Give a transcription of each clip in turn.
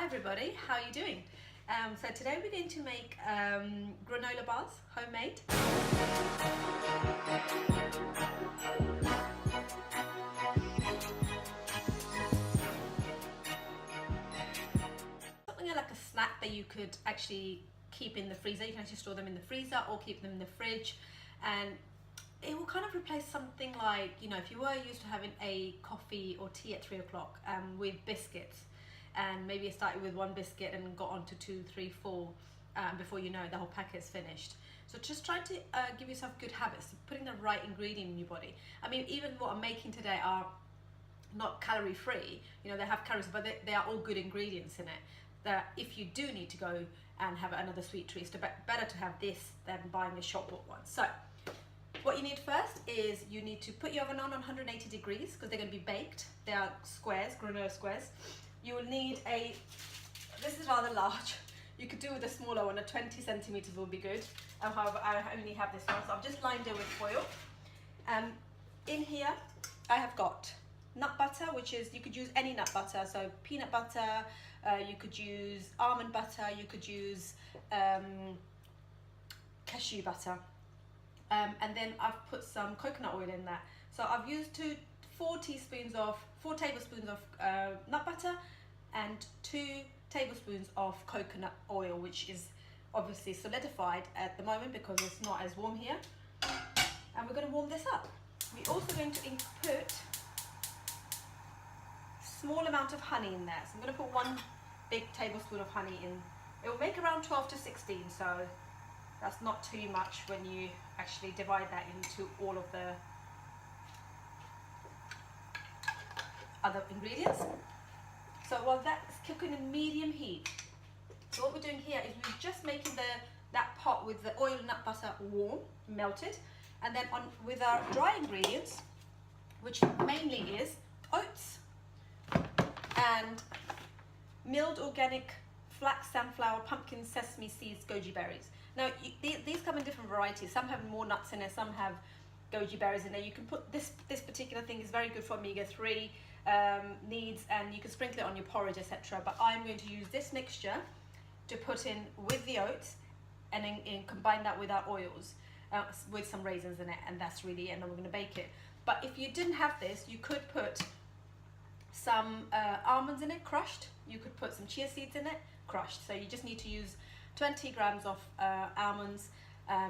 Hi everybody, how are you doing? So today we're going to make granola bars, homemade. Something like a snack that you could actually keep in the freezer. You can actually store them in the freezer or keep them in the fridge, and it will kind of replace something like, you know, if you were used to having a coffee or tea at 3 o'clock with biscuits, and maybe you started with one biscuit and got on to 2, 3, 4 before you know it, the whole packet's finished. So just try to give yourself good habits, putting the right ingredient in your body. I mean, even what I'm making today are not calorie free, you know, they have calories, but they are all good ingredients in it. That if you do need to go and have another sweet treat, it's better to have this than buying a shop bought one. So what you need first is you need to put your oven on 180 degrees because they're going to be baked. They are squares, granola squares. You will need this is rather large. You could do with a smaller one, a 20 centimeters will be good. However, I only have this one, so I've just lined it with foil. In here, I have got nut butter, which is, you could use any nut butter, so peanut butter, you could use almond butter, you could use cashew butter. And then I've put some coconut oil in that. So I've used 4 tablespoons of nut butter and 2 tablespoons of coconut oil, which is obviously solidified at the moment because it's not as warm here. And we're going to warm this up. We're also going to input small amount of honey in there. So I'm going to put 1 big tablespoon of honey in. It will make around 12 to 16, so that's not too much when you actually divide that into all of the other ingredients. So while that's cooking in medium heat, so what we're doing here is we're just making that pot with the oil and nut butter warm, melted, and then on with our dry ingredients, which mainly is oats and milled organic flax, sunflower, pumpkin, sesame seeds, goji berries. Now these come in different varieties. Some have more nuts in it, some have goji berries in there. You can put this particular thing is very good for omega-3 needs, and you can sprinkle it on your porridge, etc. But I'm going to use this mixture to put in with the oats and then combine that with our oils with some raisins in it, and that's really it. And then we're going to bake it. But if you didn't have this, you could put some almonds in it, crushed. You could put some chia seeds in it, crushed. So you just need to use 20 grams of almonds,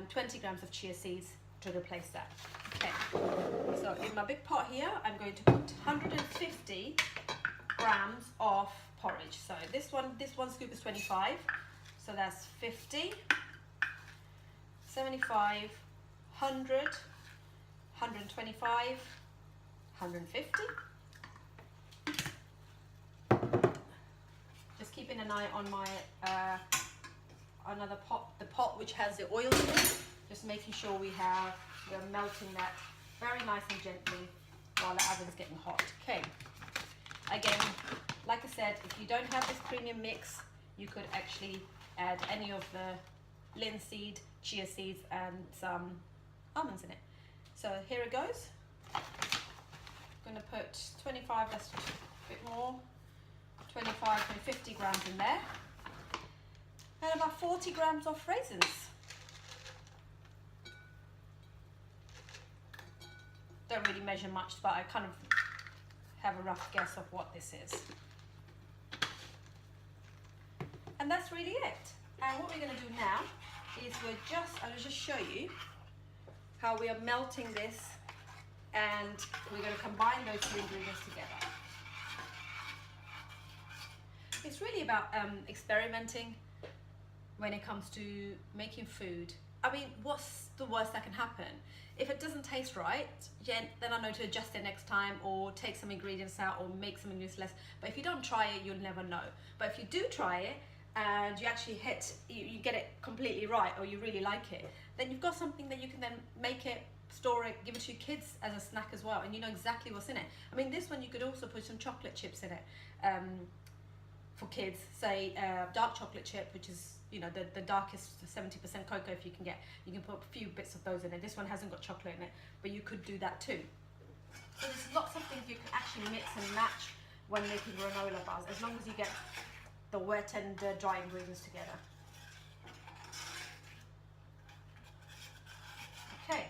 20 grams of chia seeds to replace that. Okay, so in my big pot here, I'm going to put 150 grams of porridge. So this one scoop is 25, so that's 50, 75, 100, 125, 150. Just keeping an eye on my another pot, the pot which has the oil in it, just making sure we're melting that very nice and gently while the oven's getting hot. Okay, again, like I said, if you don't have this premium mix, you could actually add any of the linseed, chia seeds and some almonds in it. So here it goes. I'm going to put 25, that's a bit more, 25 to 50 grams in there, and about 40 grams of raisins. Don't really measure much, but I kind of have a rough guess of what this is. And that's really it. And what we're going to do now is I'll just show you how we are melting this, and we're going to combine those 2 ingredients together. It's really about experimenting when it comes to making food. I mean, what's the worst that can happen? If it doesn't taste right, then I know to adjust it next time, or take some ingredients out, or make some ingredients less. But if you don't try it, you'll never know. But if you do try it, and you actually you get it completely right, or you really like it, then you've got something that you can then make it, store it, give it to your kids as a snack as well, and you know exactly what's in it. I mean, this one you could also put some chocolate chips in it for kids, say dark chocolate chip, which is, you know, the darkest 70% cocoa if you can get. You can put a few bits of those in it. This one hasn't got chocolate in it, but you could do that too. So there's lots of things you can actually mix and match when making granola bars, as long as you get the wet and dry ingredients together. Okay,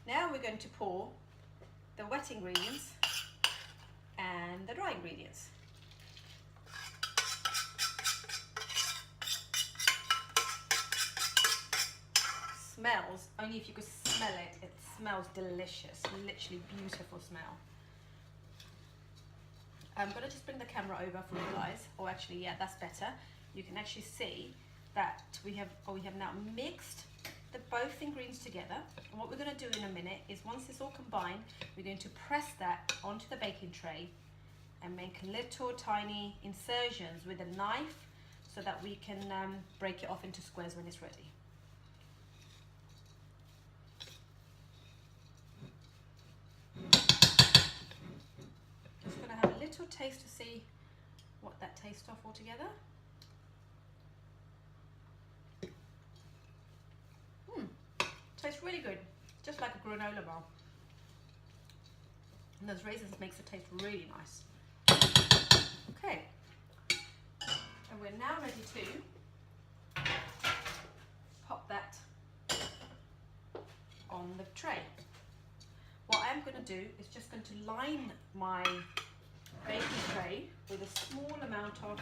now we're going to pour the wet ingredients and the dry ingredients. Smells, only if you could smell it, it smells delicious, literally beautiful smell. I'm going to just bring the camera over for you guys, or actually, yeah, that's better. You can actually see that we have now mixed both ingredients together. And what we're going to do in a minute is, once it's all combined, we're going to press that onto the baking tray and make little tiny incisions with a knife so that we can break it off into squares when it's ready. Just going to have a little taste to see what that tastes of altogether. Tastes really good, just like a granola bar. And those raisins makes it taste really nice. Okay, and we're now ready to pop that on the tray. What I'm going to do is just going to line my baking tray with a small amount of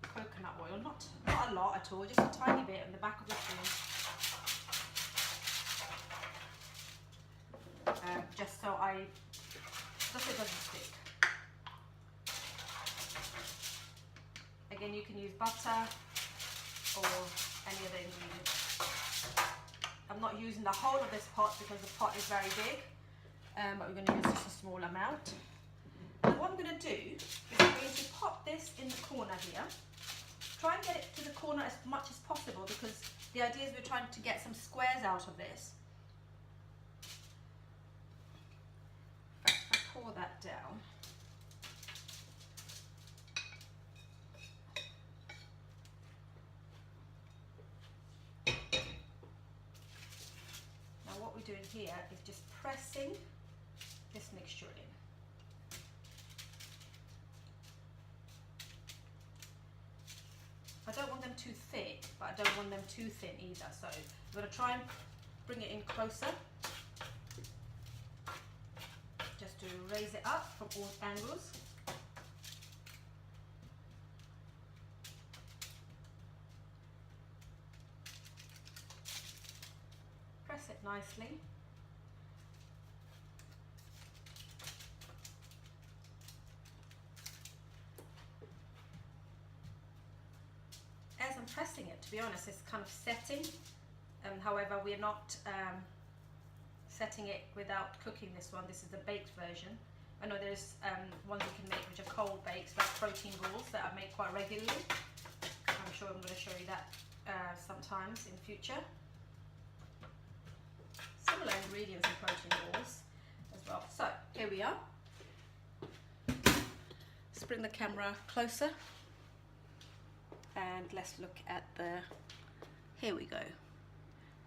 coconut oil, not a lot at all, just a tiny bit on the back of the spoon. Just so it doesn't stick. Again, you can use butter or any other ingredient. I'm not using the whole of this pot because the pot is very big, but we're going to use just a small amount. And what I'm going to do is I'm going to pop this in the corner here. Try and get it to the corner as much as possible, because the idea is we're trying to get some squares out of this. Pour that down. Now what we're doing here is just pressing this mixture in. I don't want them too thick, but I don't want them too thin either, so I'm going to try and bring it in closer. Just to raise it up from all angles. Press it nicely. As I'm pressing it, to be honest, it's kind of setting. However, we're not setting it without cooking this one. This is the baked version. I know there's ones you can make which are cold bakes, like protein balls that I make quite regularly. I'm sure I'm going to show you that sometimes in future. Similar ingredients in protein balls as well. So here we are. Let's bring the camera closer and let's look at here we go.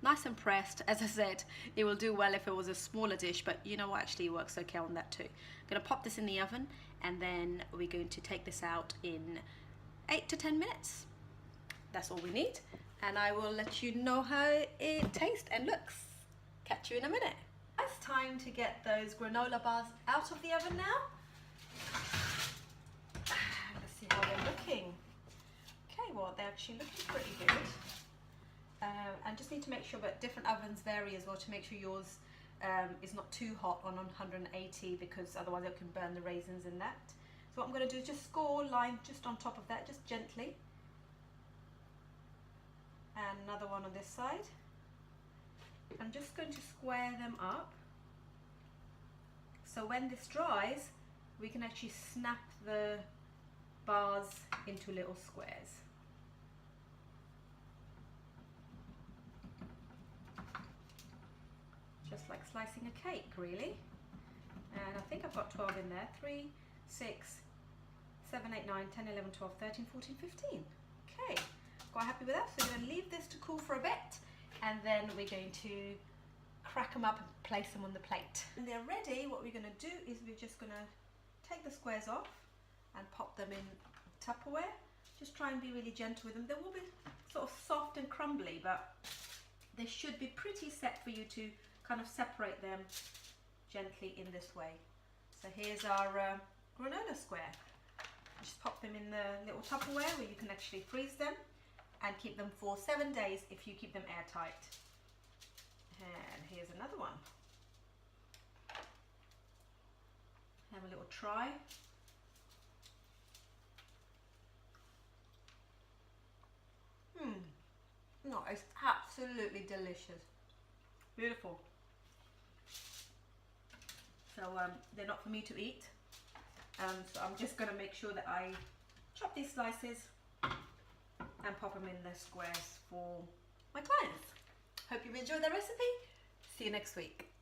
Nice and pressed. As I said, it will do well if it was a smaller dish, but you know what, actually it works okay on that too. I'm going to pop this in the oven and then we're going to take this out in 8 to 10 minutes. That's all we need, and I will let you know how it tastes and looks. Catch you in a minute. It's time to get those granola bars out of the oven now. Let's see how they're looking. Okay, well, they're actually looking pretty good. And just need to make sure that different ovens vary as well, to make sure yours is not too hot on 180, because otherwise it can burn the raisins in that. So what I'm going to do is just score a line just on top of that, just gently. And another one on this side. I'm just going to square them up. So when this dries, we can actually snap the bars into little squares. Just like slicing a cake, really. And I think I've got 12 in there. 3, 6, 7, 8, 9, 10, 11, 12, 13, 14, 15. Okay, quite happy with that. So we're going to leave this to cool for a bit, and then we're going to crack them up and place them on the plate. When they're ready, what we're going to do is we're just going to take the squares off and pop them in Tupperware. Just try and be really gentle with them. They will be sort of soft and crumbly, but they should be pretty set for you to kind of separate them gently in this way. So here's our granola square. Just pop them in the little Tupperware where you can actually freeze them and keep them for 7 days if you keep them airtight. And here's another one. Have a little try. No, it's absolutely delicious. Beautiful. So they're not for me to eat. So I'm just going to make sure that I chop these slices and pop them in the squares for my clients. Hope you've enjoyed the recipe. See you next week.